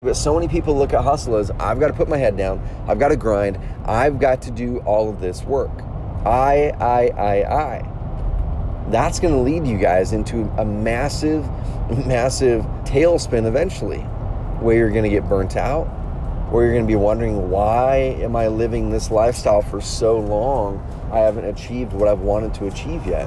But so many people look at hustle as, I've got to put my head down, I've got to grind, I've got to do all of this work. I. That's going to lead you guys into a massive tailspin eventually, where you're going to get burnt out, where you're going to be wondering, why am I living this lifestyle for so long? I haven't achieved what I've wanted to achieve yet.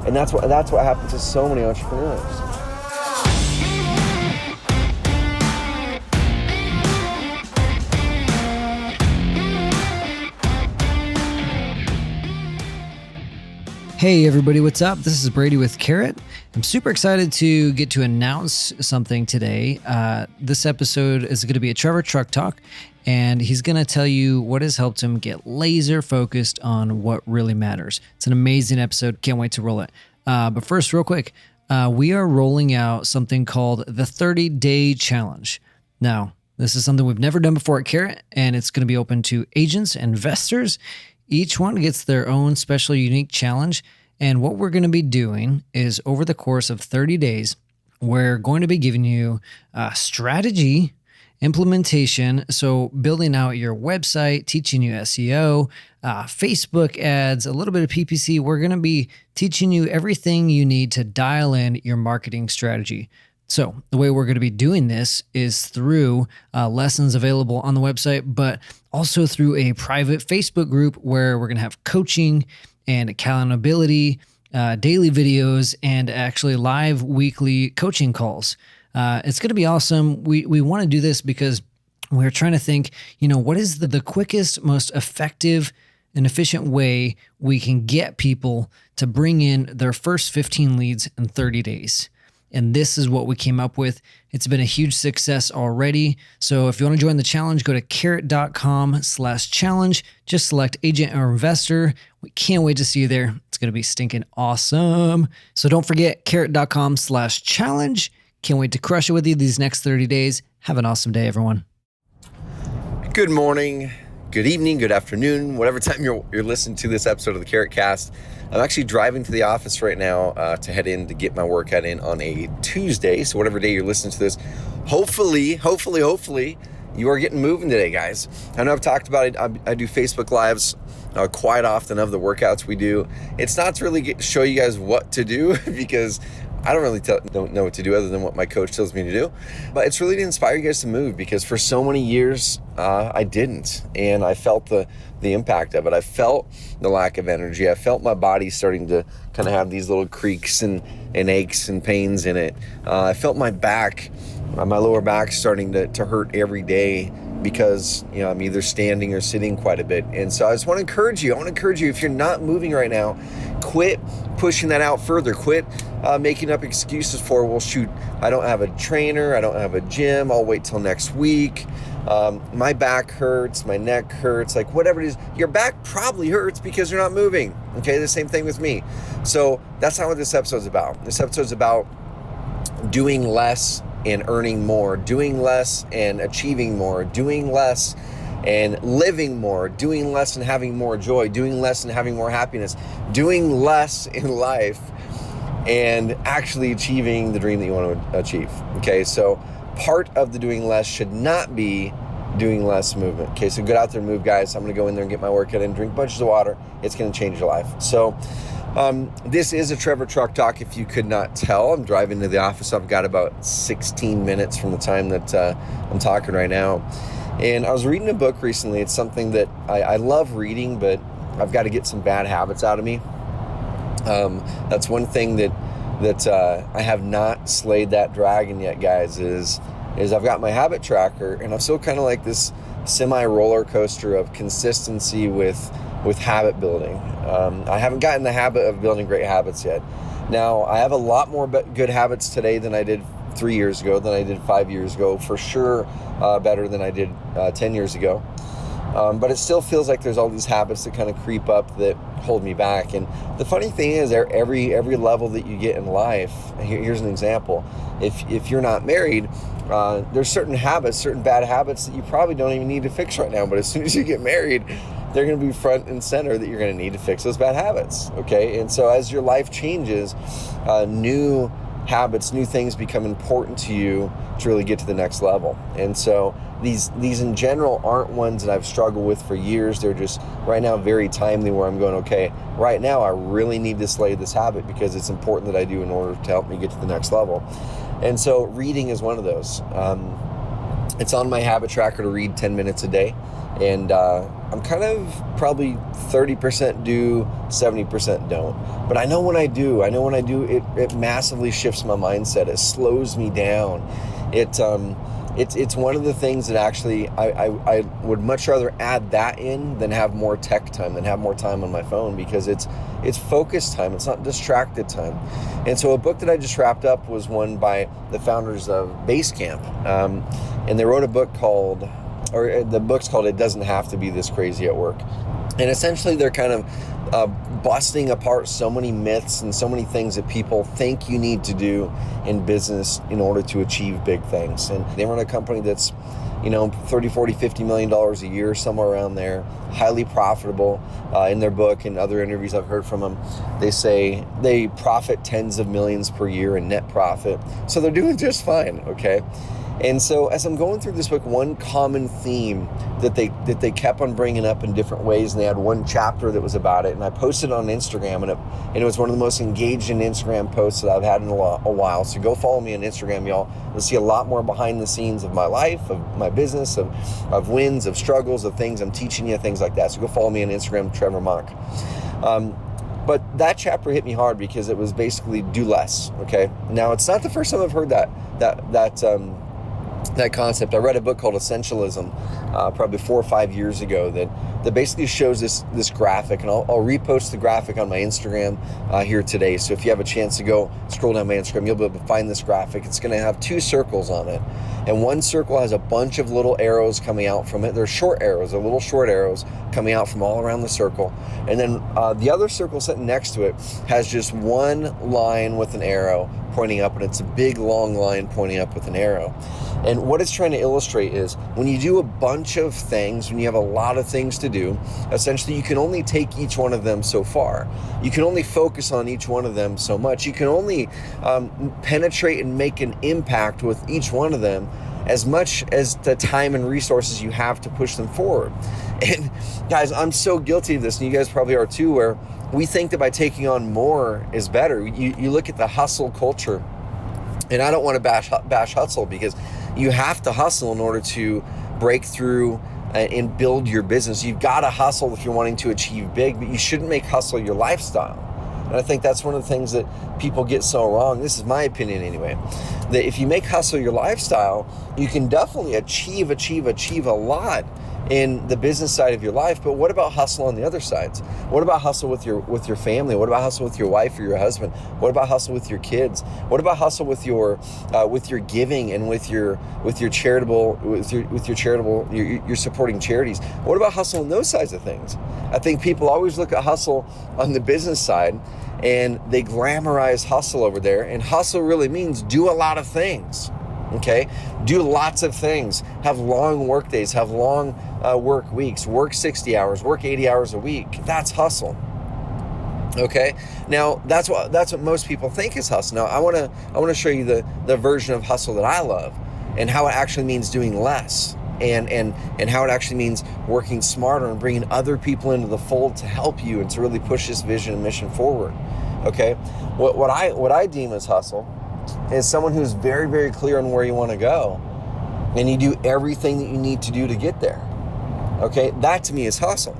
And that's what happens to so many entrepreneurs. Hey everybody, what's up? This is Brady with Carrot. I'm super excited to get to announce something today. This episode is going to be a Trevor Truck Talk, and he's going to tell you what has helped him get laser focused on what really matters. It's an amazing episode. Can't wait to roll it. But first, real quick, we are rolling out something called the 30-Day Challenge. Now, this is something we've never done before at Carrot, and it's going to be open to agents and investors. Each one gets their own special, unique challenge. And what we're going to be doing is over the course of 30 days, we're going to be giving you strategy, implementation. So building out your website, teaching you SEO, Facebook ads, a little bit of PPC. We're going to be teaching you everything you need to dial in your marketing strategy. So the way we're going to be doing this is through lessons available on the website, but also through a private Facebook group where we're going to have coaching and accountability, daily videos, and actually live weekly coaching calls. It's going to be awesome. We want to do this because we're trying to think, what is the quickest, most effective and efficient way we can get people to bring in their first 15 leads in 30 days. And this is what we came up with. It's been a huge success already. So if you want to join the challenge, go to carrot.com/challenge. Just select agent or investor. We can't wait to see you there. It's going to be stinking awesome. So don't forget carrot.com/challenge. Can't wait to crush it with you these next 30 days. Have an awesome day, everyone. Good morning, good evening, good afternoon, whatever time you're listening to this episode of the Carrot Cast. I'm actually driving to the office right now to head in to get my workout in on a Tuesday. So whatever day you're listening to this, hopefully, you are getting moving today, guys. I know I've talked about it. I do Facebook Lives quite often of the workouts we do. It's not to really show you guys what to do because I don't really don't know what to do other than what my coach tells me to do. But it's really to inspire you guys to move because for so many years, I didn't. And I felt the impact of it. I felt the lack of energy. I felt my body starting to kind of have these little creaks and aches and pains in it. I felt my back, my lower back starting to hurt every day because I'm either standing or sitting quite a bit. And so I just want to encourage you. If you're not moving right now, quit pushing that out further. Quit making up excuses for, well, shoot, I don't have a trainer, I don't have a gym, I'll wait till next week. My back hurts, my neck hurts, like whatever it is. Your back probably hurts because you're not moving. Okay, the same thing with me. So that's not what this episode's about. This episode's about doing less and earning more, doing less and achieving more, doing less and living more, doing less and having more joy, doing less and having more happiness, doing less in life and actually achieving the dream that you want to achieve. Okay, so part of the doing less should not be doing less movement. Okay, so get out there and move, guys. I'm going to go in there and get my workout in, drink bunches of water. It's going to change your life. So this is a Trevor Truck Talk. If you could not tell, I'm driving to the office. I've got about 16 minutes from the time that I'm talking right now. And I was reading a book recently. It's something that I love reading, but I've got to get some bad habits out of me. That's one thing that I have not slayed that dragon yet, guys, is I've got my habit tracker, and I'm still kind of like this semi roller coaster of consistency with habit building. I haven't gotten the habit of building great habits yet. Now, I have a lot more good habits today than I did 3 years ago, than I did 5 years ago, for sure better than I did 10 years ago. But it still feels like there's all these habits that kind of creep up that hold me back. And the funny thing is, every level that you get in life, here's an example. If you're not married, there's certain bad habits that you probably don't even need to fix right now. But as soon as you get married, they're going to be front and center that you're going to need to fix those bad habits. Okay. And so as your life changes, new habits, new things become important to you to really get to the next level. And so these in general aren't ones that I've struggled with for years. They're just right now very timely, where I'm going, okay, right now I really need to slay this habit because it's important that I do in order to help me get to the next level. And so reading is one of those. It's on my habit tracker to read 10 minutes a day. And I'm kind of probably 30% do, 70% don't. But I know when I do, it massively shifts my mindset. It slows me down. It's one of the things that actually I would much rather add that in than have more tech time, than have more time on my phone, because it's focused time. It's not distracted time. And so a book that I just wrapped up was one by the founders of Basecamp. And they wrote a book called, or the book's called It Doesn't Have to Be This Crazy at Work. And essentially they're kind of busting apart so many myths and so many things that people think you need to do in business in order to achieve big things. And they run a company that's, 30, 40, $50 million a year, somewhere around there, highly profitable. In their book and other interviews I've heard from them, they say they profit tens of millions per year in net profit. So they're doing just fine, okay? And so as I'm going through this book, one common theme that they kept on bringing up in different ways, and they had one chapter that was about it, and I posted it on Instagram, and it was one of the most engaged in Instagram posts that I've had in a while. So go follow me on Instagram, y'all. You'll see a lot more behind the scenes of my life, of my business, of wins, of struggles, of things I'm teaching you, things like that. So go follow me on Instagram, Trevor Mock. But that chapter hit me hard because it was basically do less, okay? Now, it's not the first time I've heard that concept. I read a book called Essentialism probably 4 or 5 years ago that basically shows this graphic, and I'll repost the graphic on my Instagram here today. So if you have a chance to go scroll down my Instagram, you'll be able to find this graphic. It's going to have 2 circles on it, and one circle has a bunch of little arrows coming out from it. They're short arrows, they're little short arrows coming out from all around the circle, and then the other circle sitting next to it has just one line with an arrow pointing up, and it's a big long line pointing up with an arrow. And what it's trying to illustrate is when you do a bunch of things, when you have a lot of things to do, essentially you can only take each one of them so far. You can only focus on each one of them so much. You can only penetrate and make an impact with each one of them as much as the time and resources you have to push them forward. And guys, I'm so guilty of this, and you guys probably are too, where we think that by taking on more is better. You look at the hustle culture, and I don't want to bash hustle, because you have to hustle in order to break through and build your business. You've got to hustle if you're wanting to achieve big, but you shouldn't make hustle your lifestyle. And I think that's one of the things that people get so wrong. This is my opinion anyway, that if you make hustle your lifestyle, you can definitely achieve a lot in the business side of your life. But what about hustle on the other sides? What about hustle with your family? What about hustle with your wife or your husband? What about hustle with your kids? What about hustle with your giving and with your charitable, you're supporting charities? What about hustle on those sides of things? I think people always look at hustle on the business side, and they glamorize hustle over there. And hustle really means do a lot of things. Okay, do lots of things, have long work days, have long work weeks, work 60 hours, work 80 hours a week. That's hustle. Okay, now that's what most people think is hustle. Now I want to show you the version of hustle that I love, and how it actually means doing less, and how it actually means working smarter and bringing other people into the fold to help you and to really push this vision and mission forward. Okay, what I deem as hustle is someone who's very, very clear on where you want to go, and you do everything that you need to do to get there. Okay, that to me is hustle.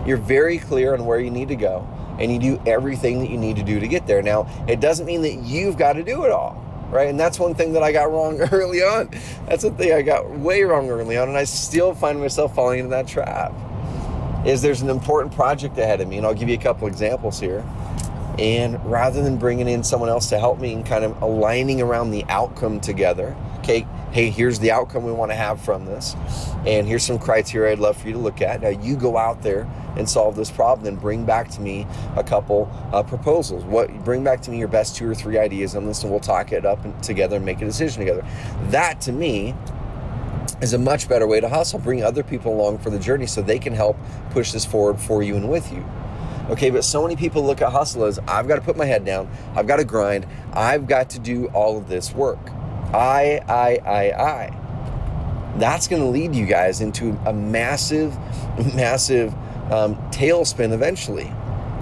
You're very clear on where you need to go, and you do everything that you need to do to get there. Now, it doesn't mean that you've got to do it all, right? And that's one thing that I got wrong early on. That's the thing I got way wrong early on, and I still find myself falling into that trap. Is there's an important project ahead of me, and I'll give you a couple examples here. And rather than bringing in someone else to help me and kind of aligning around the outcome together, okay, hey, here's the outcome we want to have from this, and here's some criteria I'd love for you to look at. Now you go out there and solve this problem, then bring back to me a couple proposals. Bring back to me your best 2 or 3 ideas on this, and we'll talk it up together and make a decision together. That to me is a much better way to hustle. Bring other people along for the journey so they can help push this forward for you and with you. Okay, but so many people look at hustle as, I've got to put my head down, I've got to grind, I've got to do all of this work. I. That's going to lead you guys into a massive tailspin eventually,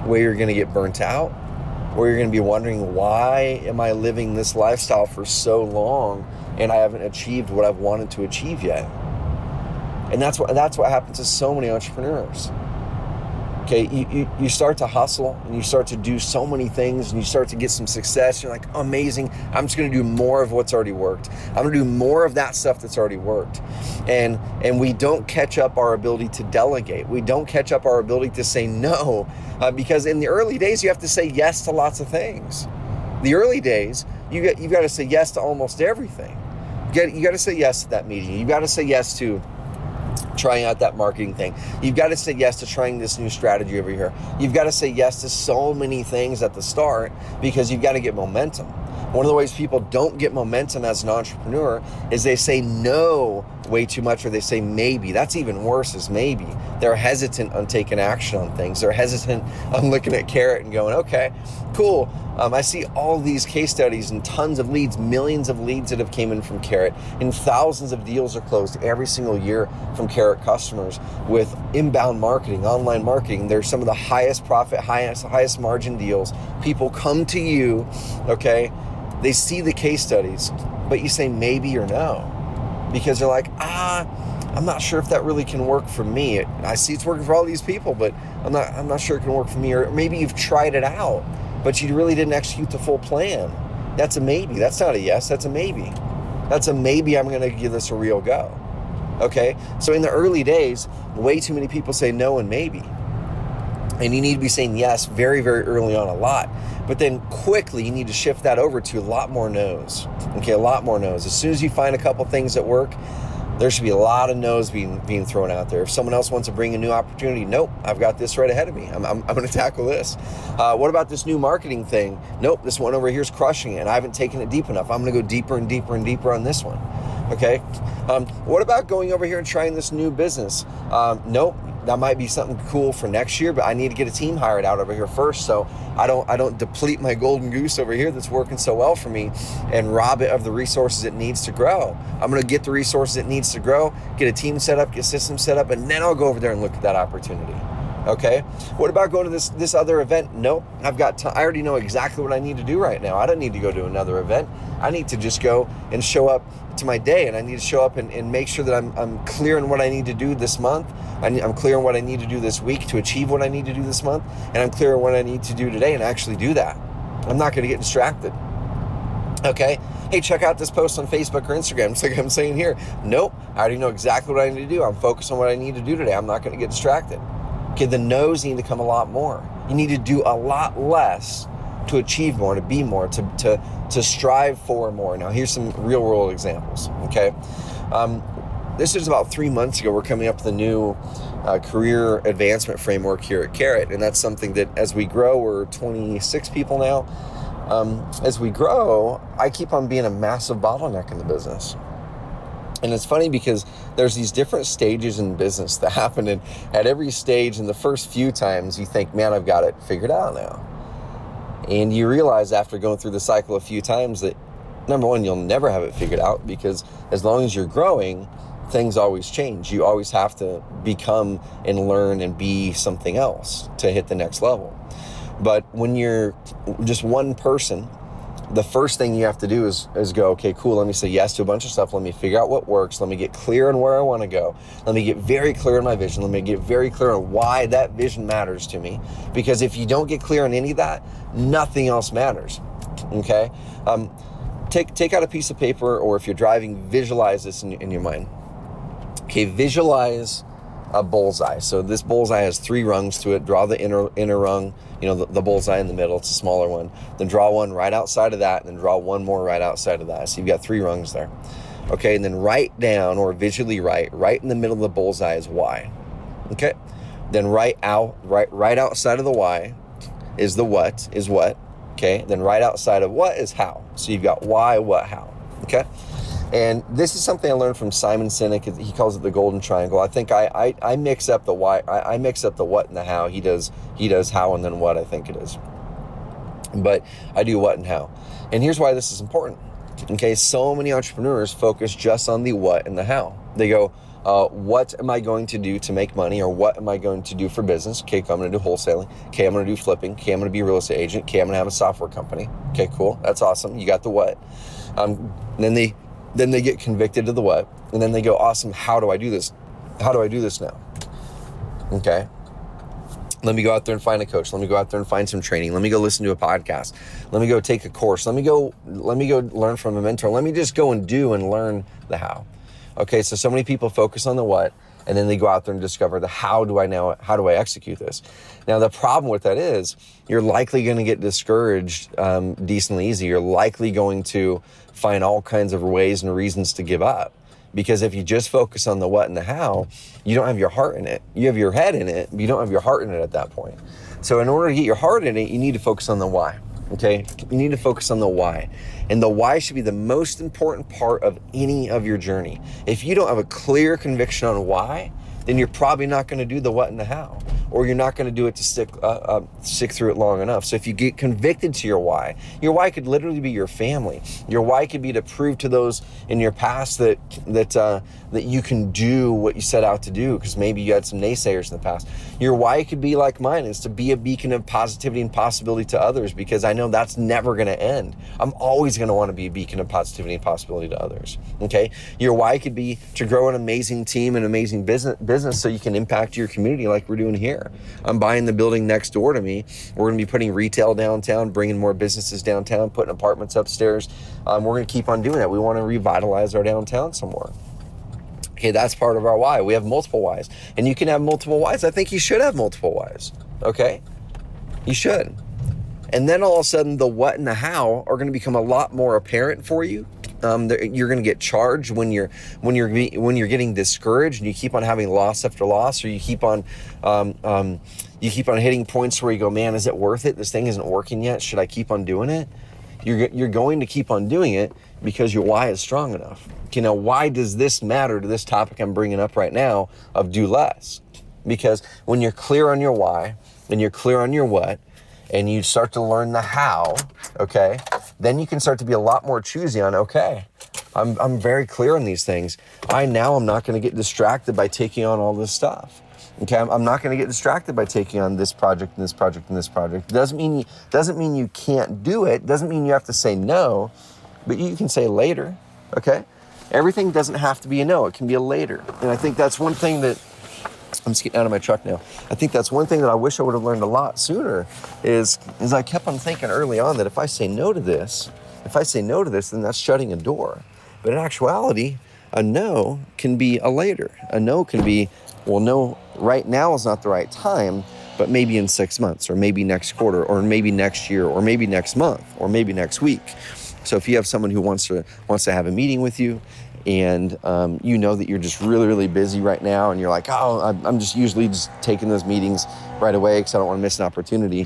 where you're going to get burnt out, where you're going to be wondering, why am I living this lifestyle for so long and I haven't achieved what I've wanted to achieve yet? And that's what happens to so many entrepreneurs. Okay, you start to hustle and you start to do so many things and you start to get some success. You're like, amazing, I'm just going to do more of what's already worked. I'm going to do more of that stuff that's already worked. And we don't catch up our ability to delegate. We don't catch up our ability to say no, because in the early days, you have to say yes to lots of things. The early days, you got to say yes to almost everything. You got to say yes to that meeting. You got to say yes to trying out that marketing thing. You've got to say yes to trying this new strategy over here. You've got to say yes to so many things at the start because you've got to get momentum. One of the ways people don't get momentum as an entrepreneur is they say no way too much, or they say maybe. That's even worse, is maybe. They're hesitant on taking action on things. They're hesitant on looking at Carrot and going, okay, cool. I see all these case studies and tons of leads, millions of leads that have came in from Carrot, and thousands of deals are closed every single year from Carrot customers with inbound marketing, online marketing. They're some of the highest profit, highest margin deals. People come to you, okay? They see the case studies, but you say maybe or no, because they're like, I'm not sure if that really can work for me. I see it's working for all these people, but I'm not sure it can work for me. Or maybe you've tried it out, but you really didn't execute the full plan. That's a maybe. That's not a yes, that's a maybe. That's a maybe, I'm gonna give this a real go. Okay, so in the early days, way too many people say no and maybe. And you need to be saying yes very, very early on, a lot. But then quickly, you need to shift that over to a lot more no's. Okay, a lot more no's. As soon as you find a couple things that work, there should be a lot of no's being thrown out there. If someone else wants to bring a new opportunity, nope, I've got this right ahead of me. I'm going to tackle this. What about this new marketing thing? Nope, this one over here is crushing it, and I haven't taken it deep enough. I'm going to go deeper and deeper and deeper on this one. Okay. What about going over here and trying this new business? Nope. That might be something cool for next year, but I need to get a team hired out over here first, so I don't deplete my golden goose over here that's working so well for me and rob it of the resources it needs to grow. I'm going to get the resources it needs to grow, get a team set up, get systems set up, and then I'll go over there and look at that opportunity. Okay. What about going to this other event? Nope. I already know exactly what I need to do right now. I don't need to go to another event. I need to just go and show up to my day, and I need to show up and make sure that I'm clear on what I need to do this month. I'm clear on what I need to do this week to achieve what I need to do this month, and I'm clear on what I need to do today and actually do that. I'm not going to get distracted. Okay. Hey, check out this post on Facebook or Instagram. It's like I'm saying here. Nope. I already know exactly what I need to do. I'm focused on what I need to do today. I'm not going to get distracted. Okay, the no's need to come a lot more. You need to do a lot less to achieve more, to be more, to strive for more. Now, here's some real world examples, okay? This is about 3 months ago. We're coming up with a new career advancement framework here at Carrot, and that's something that as we grow, we're 26 people now. As we grow, I keep on being a massive bottleneck in the business. And it's funny because there's these different stages in business that happen, and at every stage, in the first few times, you think, man, I've got it figured out now. And you realize after going through the cycle a few times that, number one, you'll never have it figured out, because as long as you're growing, things always change. You always have to become and learn and be something else to hit the next level. But when you're just one person, the first thing you have to do is go, okay, cool, let me say yes to a bunch of stuff. Let me figure out what works. Let me get clear on where I want to go. Let me get very clear on my vision. Let me get very clear on why that vision matters to me. Because if you don't get clear on any of that, nothing else matters, okay? Take out a piece of paper, or if you're driving, visualize this in your mind. Okay, visualize a bullseye. So this bullseye has 3 rungs to it. Draw the inner rung, the bullseye in the middle. It's a smaller one. Then draw one right outside of that, and then draw one more right outside of that. So you've got 3 rungs there. Okay, and then write down, or visually write, right in the middle of the bullseye is why. Okay, then right outside of the why is the what is what. Okay, then right outside of what is how. So you've got why, what, how. Okay, And this is something I learned from Simon Sinek. He calls it the golden triangle. I think I mix up the why. I mix up the what and the how. He does how and then what, I think it is. But I do what and how. And here's why this is important. Okay, so many entrepreneurs focus just on the what and the how. They go, what am I going to do to make money, or what am I going to do for business? Okay, I'm going to do wholesaling. Okay, I'm going to do flipping. Okay, I'm going to be a real estate agent. Okay, I'm going to have a software company. Okay, cool. That's awesome. You got the what. Then they get convicted of the what, and then they go, awesome, how do I do this? How do I do this now? Okay. Let me go out there and find a coach. Let me go out there and find some training. Let me go listen to a podcast. Let me go take a course. Let me go learn from a mentor. Let me just go and do and learn the how. Okay, so many people focus on the what, and then they go out there and discover the how do I execute this? Now, the problem with that is you're likely going to get discouraged decently easy. You're likely going to find all kinds of ways and reasons to give up. Because if you just focus on the what and the how, you don't have your heart in it. You have your head in it, but you don't have your heart in it at that point. So in order to get your heart in it, you need to focus on the why, okay? You need to focus on the why. And the why should be the most important part of any of your journey. If you don't have a clear conviction on why, then you're probably not going to do the what and the how, or you're not going to do it to stick through it long enough. So if you get convicted to your why could literally be your family. Your why could be to prove to those in your past that you can do what you set out to do, because maybe you had some naysayers in the past. Your why could be like mine, is to be a beacon of positivity and possibility to others, because I know that's never going to end. I'm always going to want to be a beacon of positivity and possibility to others. Okay. Your why could be to grow an amazing team and amazing business so you can impact your community like we're doing here. I'm buying the building next door to me. We're going to be putting retail downtown, bringing more businesses downtown, putting apartments upstairs. We're going to keep on doing that. We want to revitalize our downtown some more. Okay, that's part of our why. We have multiple whys, and you can have multiple whys. I think you should have multiple whys. Okay, you should. And then all of a sudden, the what and the how are going to become a lot more apparent for you. You're going to get charged when you're getting discouraged and you keep on having loss after loss, or you keep on hitting points where you go, man, is it worth it? This thing isn't working yet. Should I keep on doing it? You're going to keep on doing it because your why is strong enough. Okay, now why does this matter to this topic I'm bringing up right now of do less? Because when you're clear on your why and you're clear on your what, and you start to learn the how, okay, then you can start to be a lot more choosy on, okay, I'm very clear on these things. I'm not going to get distracted by taking on all this stuff. Okay, I'm not going to get distracted by taking on this project and this project and this project. Doesn't mean you can't do it. Doesn't mean you have to say no, but you can say later, okay? Everything doesn't have to be a no. It can be a later. And I think that's one thing that, I'm just getting out of my truck now. I think that's one thing that I wish I would have learned a lot sooner is I kept on thinking early on that if I say no to this, then that's shutting a door. But in actuality, a no can be a later. A no can be, well, no, right now is not the right time, but maybe in 6 months, or maybe next quarter, or maybe next year, or maybe next month, or maybe next week. So if you have someone who wants to have a meeting with you, and you know that you're just really, really busy right now, and you're like, oh, I'm just usually just taking those meetings right away because I don't want to miss an opportunity.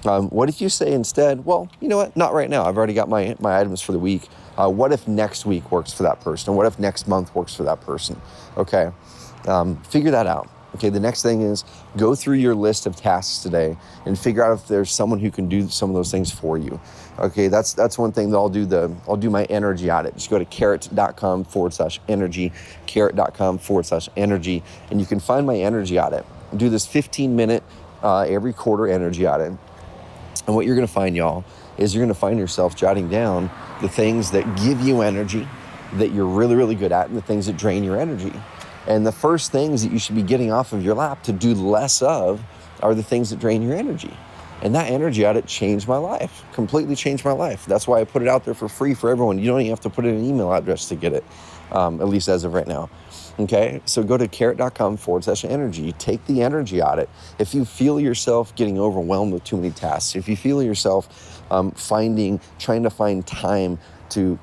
What if you say instead, well, you know what, not right now. I've already got my items for the week. What if next week works for that person? Or what if next month works for that person? Okay, figure that out. Okay, the next thing is go through your list of tasks today and figure out if there's someone who can do some of those things for you. Okay, that's one thing that I'll do my energy audit. Just go to carrot.com/energy, carrot.com/energy, and you can find my energy audit. Do this 15-minute every quarter energy audit. And what you're gonna find, y'all, is you're gonna find yourself jotting down the things that give you energy, that you're really, really good at, and the things that drain your energy. And the first things that you should be getting off of your lap to do less of are the things that drain your energy. And that energy audit changed my life, completely changed my life. That's why I put it out there for free for everyone. You don't even have to put in an email address to get it, at least as of right now. Okay, so go to carrot.com/energy. Take the energy audit. If you feel yourself getting overwhelmed with too many tasks, if you feel yourself trying to find time to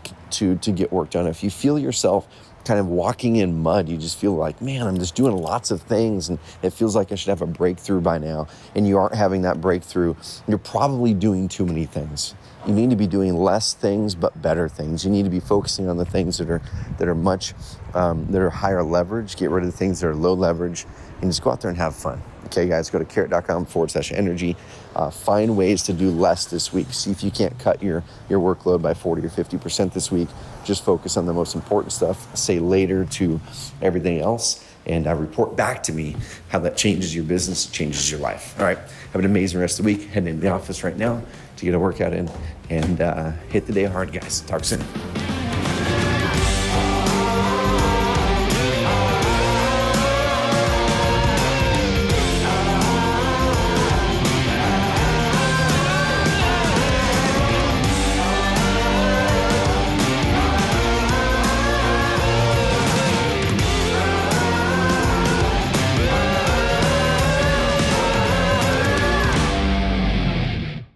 get work done, if you feel yourself kind of walking in mud. You just feel like, man, I'm just doing lots of things and it feels like I should have a breakthrough by now. And you aren't having that breakthrough. You're probably doing too many things. You need to be doing less things, but better things. You need to be focusing on the things that are much, that are higher leverage. Get rid of the things that are low leverage and just go out there and have fun. Okay, guys, go to carrot.com/energy. Find ways to do less this week. See if you can't cut your workload by 40 or 50% this week. Just focus on the most important stuff. Say later to everything else. And report back to me how that changes your business, changes your life. All right, have an amazing rest of the week. Heading into the office right now to get a workout in and hit the day hard, guys. Talk soon.